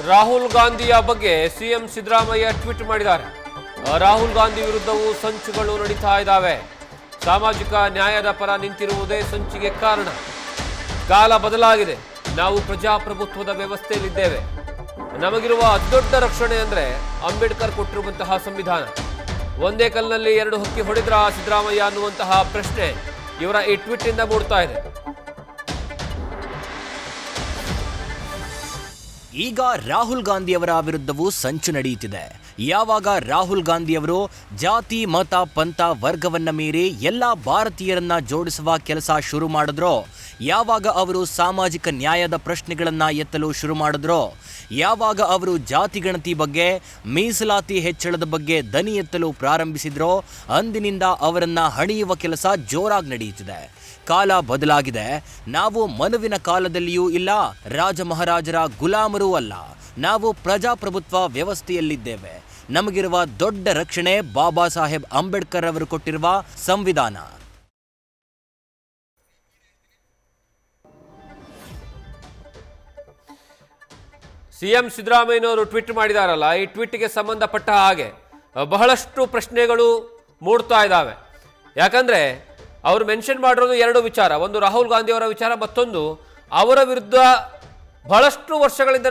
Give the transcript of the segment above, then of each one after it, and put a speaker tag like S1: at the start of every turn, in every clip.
S1: ರಾಹುಲ್ ಗಾಂಧಿಯ ಬಗ್ಗೆ CM Siddaramaiah tweet ಮಾಡಿದ್ದಾರೆ. ರಾಹುಲ್ ಗಾಂಧಿ ವಿರುದ್ಧವೂ ಸಂಚುಗಳು ನಡೀತಾ ಇದ್ದಾವೆ. ಸಾಮಾಜಿಕ ನ್ಯಾಯದ ಪರ ನಿಂತಿರುವುದೇ ಸಂಚಿಗೆ ಕಾರಣ. ಕಾಲ ಬದಲಾಗಿದೆ. ನಾವು ಪ್ರಜಾಪ್ರಭುತ್ವದ ವ್ಯವಸ್ಥೆಯಲ್ಲಿದ್ದೇವೆ. ನಮಗಿರುವ ಅತಿದೊಡ್ಡ ರಕ್ಷಣೆ ಅಂದರೆ ಅಂಬೇಡ್ಕರ್ ಕೊಟ್ಟಿರುವಂತಹ ಸಂವಿಧಾನ. ಒಂದೇ ಕಲ್ಲಿನಲ್ಲಿ ಎರಡು ಹಕ್ಕಿ ಹೊಡೆದ್ರ ಸಿದ್ದರಾಮಯ್ಯ ಅನ್ನುವಂತಹ ಪ್ರಶ್ನೆ ಇವರ ಈ ಟ್ವೀಟ್ ಇಂದ ಮೂಡ್ತಾ ಇದೆ.
S2: ಈಗ ರಾಹುಲ್ ಗಾಂಧಿಯವರ ವಿರುದ್ಧವೂ ಸಂಚು ನಡೆಯುತ್ತಿದೆ. ಯಾವಾಗ ರಾಹುಲ್ ಗಾಂಧಿಯವರು ಜಾತಿ ಮತ ಪಂಥ ವರ್ಗವನ್ನ ಮೀರಿ ಎಲ್ಲ ಭಾರತೀಯರನ್ನ ಜೋಡಿಸುವ ಕೆಲಸ ಶುರು ಮಾಡಿದ್ರೋ, ಯಾವಾಗ ಅವರು ಸಾಮಾಜಿಕ ನ್ಯಾಯದ ಪ್ರಶ್ನೆಗಳನ್ನ ಎತ್ತಲು ಶುರು ಮಾಡಿದ್ರೋ, ಯಾವಾಗ ಅವರು ಜಾತಿ ಗಣತಿ ಬಗ್ಗೆ ಮೀಸಲಾತಿ ಹೆಚ್ಚಳದ ಬಗ್ಗೆ ದನಿ ಎತ್ತಲು ಪ್ರಾರಂಭಿಸಿದ್ರೋ, ಅಂದಿನಿಂದ ಅವರನ್ನ ಹಣಿಯುವ ಕೆಲಸ ಜೋರಾಗಿ ನಡೆಯುತ್ತಿದೆ. ಕಾಲ ಬದಲಾಗಿದೆ. ನಾವು ಮನುವಿನ ಕಾಲದಲ್ಲಿಯೂ ಇಲ್ಲ, ರಾಜ ಮಹಾರಾಜರ ಗುಲಾಮರೂ ಅಲ್ಲ. ನಾವು ಪ್ರಜಾಪ್ರಭುತ್ವ ವ್ಯವಸ್ಥೆಯಲ್ಲಿದ್ದೇವೆ. ನಮಗಿರುವ ದೊಡ್ಡ ರಕ್ಷಣೆ ಬಾಬಾ ಸಾಹೇಬ್ ಅಂಬೇಡ್ಕರ್ ಅವರು ಕೊಟ್ಟಿರುವ ಸಂವಿಧಾನ.
S1: ಸಿಎಂ ಸಿದ್ದರಾಮಯ್ಯನವರು ಟ್ವೀಟ್ ಮಾಡಿದಾರಲ್ಲ, ಈ ಟ್ವೀಟ್ಗೆ ಸಂಬಂಧಪಟ್ಟ ಹಾಗೆ ಬಹಳಷ್ಟು ಪ್ರಶ್ನೆಗಳು ಮೂಡ್ತಾ ಇದ್ದಾವೆ. ಯಾಕಂದ್ರೆ ಅವರು ಮೆನ್ಷನ್ ಮಾಡಿರೋದು ಎರಡು ವಿಚಾರ. ಒಂದು ರಾಹುಲ್ ಗಾಂಧಿ ಅವರ ವಿಚಾರ, ಮತ್ತೊಂದು ಅವರ ವಿರುದ್ಧ ಬಹಳಷ್ಟು ವರ್ಷಗಳಿಂದ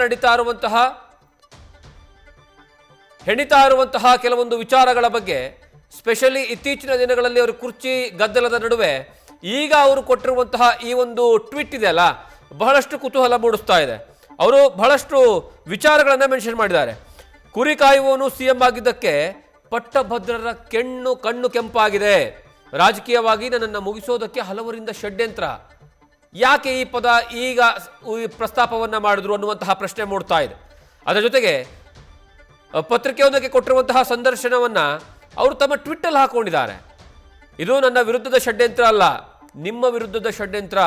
S1: ಹೆಣಿತಾ ಇರುವಂತಹ ಕೆಲವೊಂದು ವಿಚಾರಗಳ ಬಗ್ಗೆ. ಸ್ಪೆಷಲಿ ಇತ್ತೀಚಿನ ದಿನಗಳಲ್ಲಿ ಅವರು ಕುರ್ಚಿ ಗದ್ದಲದ ನಡುವೆ ಈಗ ಅವರು ಕೊಟ್ಟಿರುವಂತಹ ಈ ಒಂದು ಟ್ವೀಟ್ ಇದೆಯಲ್ಲ, ಬಹಳಷ್ಟು ಕುತೂಹಲ ಮೂಡಿಸ್ತಾ ಇದೆ. ಅವರು ಬಹಳಷ್ಟು ವಿಚಾರಗಳನ್ನು ಮೆನ್ಷನ್ ಮಾಡಿದ್ದಾರೆ. ಕುರಿ ಕಾಯುವವನು ಸಿಎಂ ಆಗಿದ್ದಕ್ಕೆ ಪಟ್ಟಭದ್ರರ ಕಣ್ಣು ಕೆಂಪಾಗಿದೆ. ರಾಜಕೀಯವಾಗಿ ನನ್ನನ್ನು ಮುಗಿಸೋದಕ್ಕೆ ಹಲವರಿಂದ ಷಡ್ಯಂತ್ರ. ಯಾಕೆ ಈ ಪದ ಈಗ ಪ್ರಸ್ತಾಪವನ್ನು ಮಾಡಿದ್ರು ಅನ್ನುವಂತಹ ಪ್ರಶ್ನೆ ಮೂಡ್ತಾ ಇದೆ. ಅದರ ಜೊತೆಗೆ ಪತ್ರಿಕೆಯೊಂದಕ್ಕೆ ಕೊಟ್ಟಿರುವಂತಹ ಸಂದರ್ಶನವನ್ನು ಅವರು ತಮ್ಮ ಟ್ವಿಟ್ಟಲ್ಲಿ ಹಾಕೊಂಡಿದ್ದಾರೆ. ಇದು ನನ್ನ ವಿರುದ್ಧದ ಷಡ್ಯಂತ್ರ ಅಲ್ಲ, ನಿಮ್ಮ ವಿರುದ್ಧದ ಷಡ್ಯಂತ್ರ,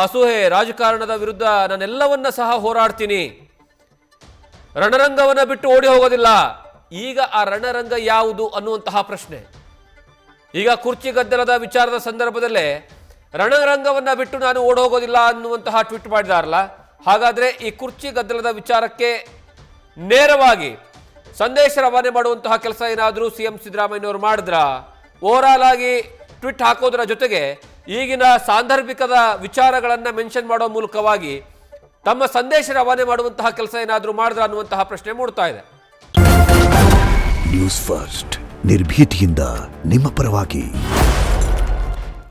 S1: ಅಸೂಹೆ, ರಾಜಕಾರಣದ ವಿರುದ್ಧ ನಾನೆಲ್ಲವನ್ನ ಸಹ ಹೋರಾಡ್ತೀನಿ. ರಣರಂಗವನ್ನು ಬಿಟ್ಟು ಓಡಿ ಹೋಗೋದಿಲ್ಲ. ಈಗ ಆ ರಣರಂಗ ಯಾವುದು ಅನ್ನುವಂತಹ ಪ್ರಶ್ನೆ. ಈಗ ಕುರ್ಚಿ ಗದ್ದಲದ ವಿಚಾರದ ಸಂದರ್ಭದಲ್ಲೇ ರಣರಂಗವನ್ನ ಬಿಟ್ಟು ನಾನು ಓಡಿ ಹೋಗೋದಿಲ್ಲ ಅನ್ನುವಂತಹ ಟ್ವೀಟ್ ಮಾಡಿದಾರಲ್ಲ, ಹಾಗಾದ್ರೆ ಈ ಕುರ್ಚಿ ಗದ್ದಲದ ವಿಚಾರಕ್ಕೆ ನೇರವಾಗಿ ಸಂದೇಶ ರವಾನೆ ಮಾಡುವಂತಹ ಕೆಲಸ ಏನಾದರೂ ಸಿಎಂ ಸಿದ್ದರಾಮಯ್ಯನವರು ಮಾಡಿದ್ರ? ಓವರಾಲ್ ಆಗಿ ಟ್ವೀಟ್ ಹಾಕೋದರ ಜೊತೆಗೆ ಈಗಿನ ಸಾಂದರ್ಭಿಕದ ವಿಚಾರಗಳನ್ನು ಮೆನ್ಷನ್ ಮಾಡೋ ಮೂಲಕವಾಗಿ ತಮ್ಮ ಸಂದೇಶ ರವಾನೆ ಮಾಡುವಂತಹ ಕೆಲಸ ಏನಾದರೂ ಮಾಡಿದ್ರ ಅನ್ನುವಂತಹ ಪ್ರಶ್ನೆ ಮೂಡ್ತಾ ಇದೆ.
S3: ನ್ಯೂಸ್ ಫಸ್ಟ್, ನಿರ್ಭೀತಿಯಿಂದ ನಿಮ್ಮ ಪರವಾಗಿ.